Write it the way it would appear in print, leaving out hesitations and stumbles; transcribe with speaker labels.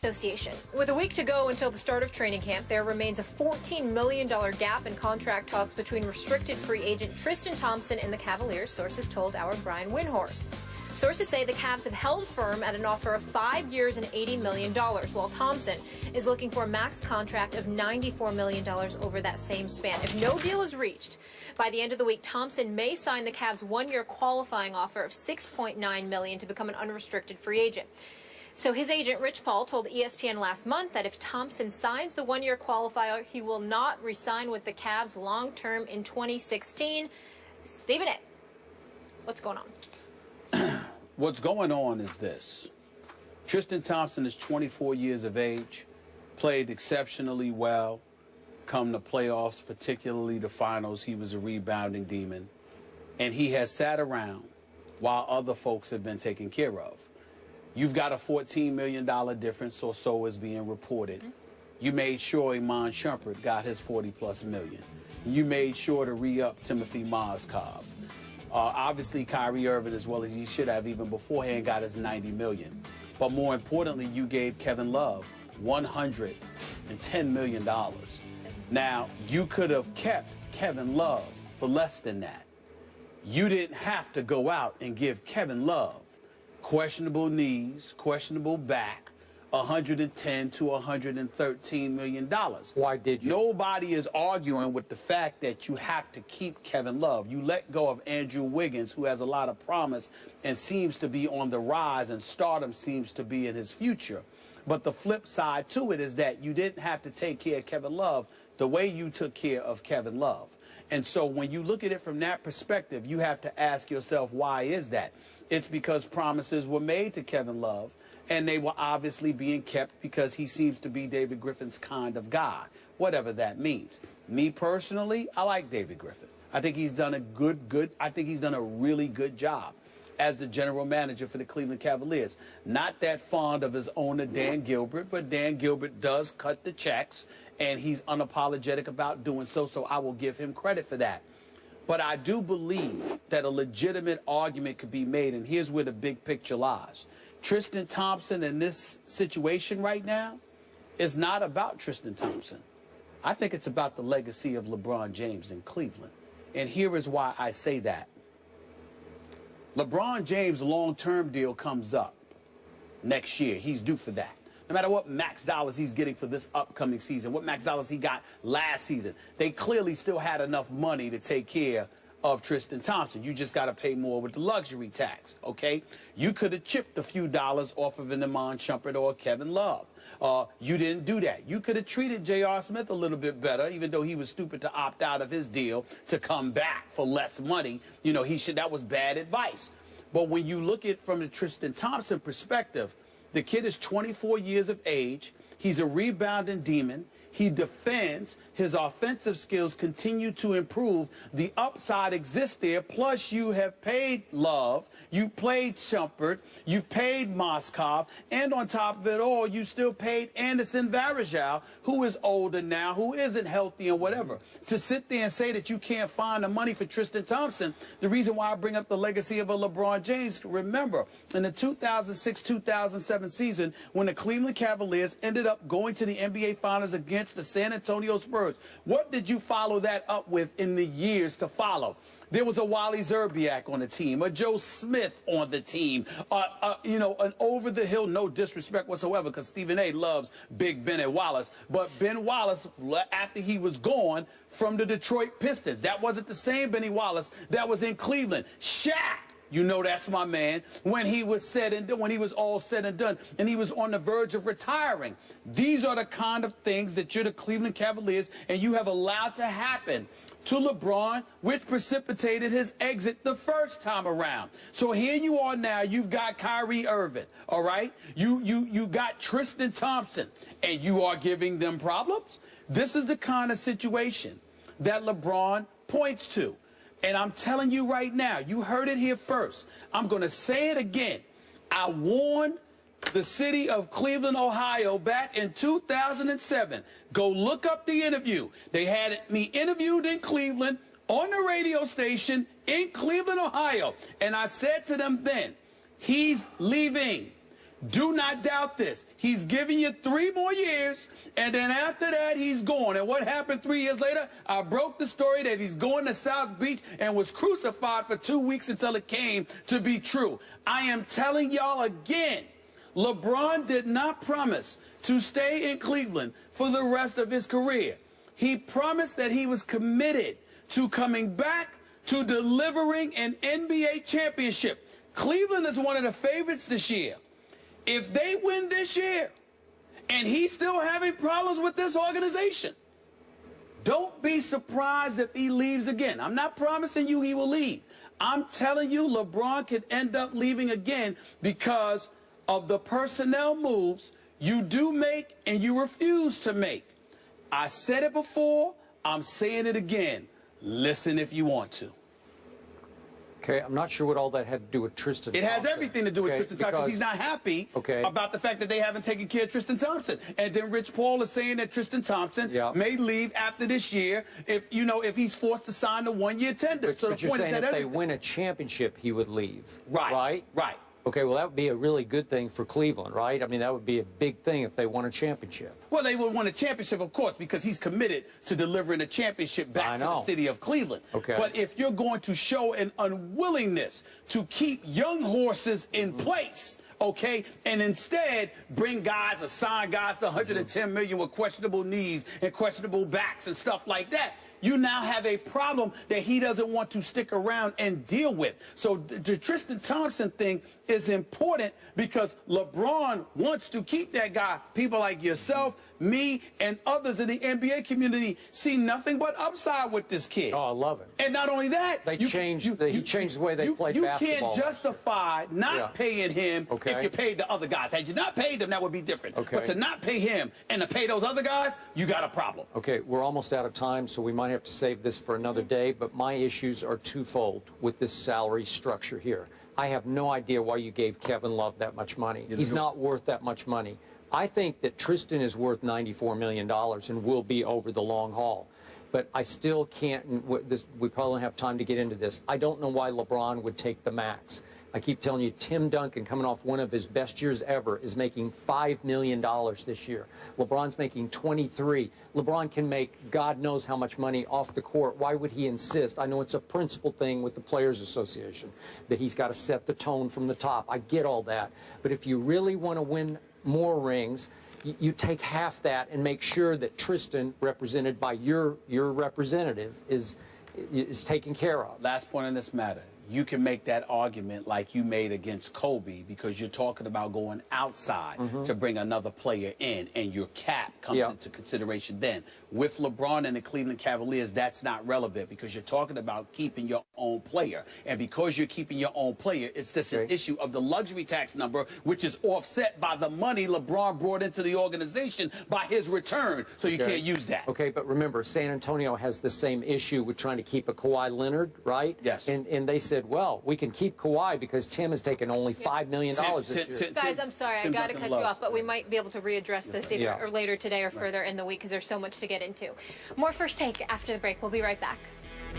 Speaker 1: Association. With a week to go until the start of training camp, there remains a $14 million gap in contract talks between restricted free agent Tristan Thompson and the Cavaliers, sources told our Brian Windhorst. Sources say the Cavs have held firm at an offer of 5 years and $80 million, while Thompson is looking for a max contract of $94 million over that same span. If no deal is reached by the end of the week, Thompson may sign the Cavs' one-year qualifying offer of $6.9 million to become an unrestricted free agent. So his agent, Rich Paul, told ESPN last month that if Thompson signs the one-year qualifier, he will not re-sign with the Cavs long-term in 2016. Stephen A., what's going on?
Speaker 2: What's going on is this. Tristan Thompson is 24 years of age, played exceptionally well, come the playoffs, particularly the finals. He was a rebounding demon, and he has sat around while other folks have been taken care of. You've got a $14 million difference or so is being reported. You made sure Iman Shumpert got his 40+ million. You made sure to re-up Timothy Mozgov. Obviously, Kyrie Irving, as well as he should have even beforehand, got his $90 million. But more importantly, you gave Kevin Love $110 million. Now, you could have kept Kevin Love for less than that. You didn't have to go out and give Kevin Love questionable knees, questionable back, $110 to $113 million.
Speaker 3: Why did you?
Speaker 2: Nobody is arguing with the fact that you have to keep Kevin Love. You let go of Andrew Wiggins, who has a lot of promise and seems to be on the rise, and stardom seems to be in his future. But the flip side to it is that you didn't have to take care of Kevin Love the way you took care of Kevin Love. And so when you look at it from that perspective, you have to ask yourself, why is that? It's because promises were made to Kevin Love, and they were obviously being kept because he seems to be David Griffin's kind of guy, whatever that means. Me personally, I like David Griffin. I think he's done I think he's done a really good job as the general manager for the Cleveland Cavaliers. Not that fond of his owner, Dan Gilbert, but Dan Gilbert does cut the checks, and he's unapologetic about doing so, so I will give him credit for that. But I do believe that a legitimate argument could be made, and here's where the big picture lies. Tristan Thompson in this situation right now is not about Tristan Thompson. I think it's about the legacy of LeBron James in Cleveland. And here is why I say that. LeBron James' long-term deal comes up next year. He's due for that. No matter what max dollars he's getting for this upcoming season, what max dollars he got last season, they clearly still had enough money to take care of Tristan Thompson. You just got to pay more with the luxury tax, okay? You could have chipped a few dollars off of an Iman Shumpert or Kevin Love. You didn't do that. You could have treated J.R. Smith a little bit better, even though he was stupid to opt out of his deal to come back for less money. You know, that was bad advice. But when you look at it from the Tristan Thompson perspective, the kid is 24 years of age. He's a rebounding demon. He defends. His offensive skills continue to improve. The upside exists there. Plus, you have paid Love. You've played Shumpert. You've paid Mozgov. And on top of it all, you still paid Anderson Varejao, who is older now, who isn't healthy and whatever. To sit there and say that you can't find the money for Tristan Thompson, the reason why I bring up the legacy of a LeBron James, remember, in the 2006-2007 season, when the Cleveland Cavaliers ended up going to the NBA Finals against the San Antonio Spurs, what did you follow that up with in the years to follow? There was a Wally Zerbiak on the team, a Joe Smith on the team, you know, an over-the-hill, no disrespect whatsoever, because Stephen A. loves Big Ben Wallace, but Ben Wallace, after he was gone from the Detroit Pistons, that wasn't the same Benny Wallace that was in Cleveland. Shaq, you know that's my man, when he was all said and done, and he was on the verge of retiring. These are the kind of things that you're the Cleveland Cavaliers, and you have allowed to happen to LeBron, which precipitated his exit the first time around. So here you are now, you've got Kyrie Irving, all right? You got Tristan Thompson, and you are giving them problems? This is the kind of situation that LeBron points to. And I'm telling you right now, you heard it here first. I'm going to say it again. I warned the city of Cleveland, Ohio, back in 2007. Go look up the interview. They had me interviewed in Cleveland on the radio station in Cleveland, Ohio. And I said to them then, he's leaving. Do not doubt this. He's giving you 3 more years, and then after that, he's gone. And what happened 3 years later? I broke the story that he's going to South Beach and was crucified for 2 weeks until it came to be true. I am telling y'all again, LeBron did not promise to stay in Cleveland for the rest of his career. He promised that he was committed to coming back to delivering an NBA championship. Cleveland is one of the favorites this year. If they win this year and he's still having problems with this organization, don't be surprised if he leaves again. I'm not promising you he will leave. I'm telling you LeBron could end up leaving again because of the personnel moves you do make and you refuse to make. I said it before. I'm saying it again. Listen if you want to.
Speaker 3: Okay, I'm not sure what all that had to do with Tristan Thompson.
Speaker 2: It has everything to do with Tristan Thompson because he's not happy about the fact that they haven't taken care of Tristan Thompson. And then Rich Paul is saying that Tristan Thompson may leave after this year if he's forced to sign the 1-year tender.
Speaker 3: So the point is that if they win a championship, he would leave. Right?
Speaker 2: Right.
Speaker 3: Okay, well, that would be a really good thing for Cleveland, right? I mean, that would be a big thing if they won a championship.
Speaker 2: Well, they would win a championship, of course, because he's committed to delivering a championship back to the city of Cleveland.
Speaker 3: Okay.
Speaker 2: But if you're going to show an unwillingness to keep young horses in place, okay, and instead bring guys or sign guys to $110 million with questionable knees and questionable backs and stuff like that, you now have a problem that he doesn't want to stick around and deal with. So the Tristan Thompson thing is important because LeBron wants to keep that guy. People like yourself, me, and others in the NBA community see nothing but upside with this kid.
Speaker 3: Oh, I love him.
Speaker 2: And not only that,
Speaker 3: he changed the way they played basketball.
Speaker 2: You can't justify not paying him if you paid the other guys. Had you not paid them, that would be different. But to not pay him and to pay those other guys, you got a problem.
Speaker 3: Okay, we're almost out of time, so we might have to save this for another day, but my issues are twofold with this salary structure here. I have no idea why you gave Kevin Love that much money. He's not worth that much money. I think that Tristan is worth $94 million and will be over the long haul. But I still can't, we probably don't have time to get into this. I don't know why LeBron would take the max. I keep telling you, Tim Duncan, coming off one of his best years ever, is making $5 million this year. LeBron's making 23. LeBron can make God knows how much money off the court. Why would he insist? I know it's a principle thing with the Players Association, that he's got to set the tone from the top. I get all that. But if you really want to win more rings, you take half that and make sure that Tristan, represented by your representative, is taken care of.
Speaker 2: Last point on this matter. You can make that argument like you made against Kobe because you're talking about going outside to bring another player in, and your cap comes into consideration then. With LeBron and the Cleveland Cavaliers, that's not relevant because you're talking about keeping your own player. And because you're keeping your own player, it's just an issue of the luxury tax number, which is offset by the money LeBron brought into the organization by his return. So you can't use that.
Speaker 3: Okay, but remember, San Antonio has the same issue with trying to keep a Kawhi Leonard, right?
Speaker 2: Yes.
Speaker 3: And they said, well, we can keep Kawhi because Tim has taken only $5 million this year.
Speaker 1: Guys, I'm sorry, I got to cut you off, but we might be able to readdress this either or later today or further in the week because there's so much to get into. More First Take after the break. We'll be right back.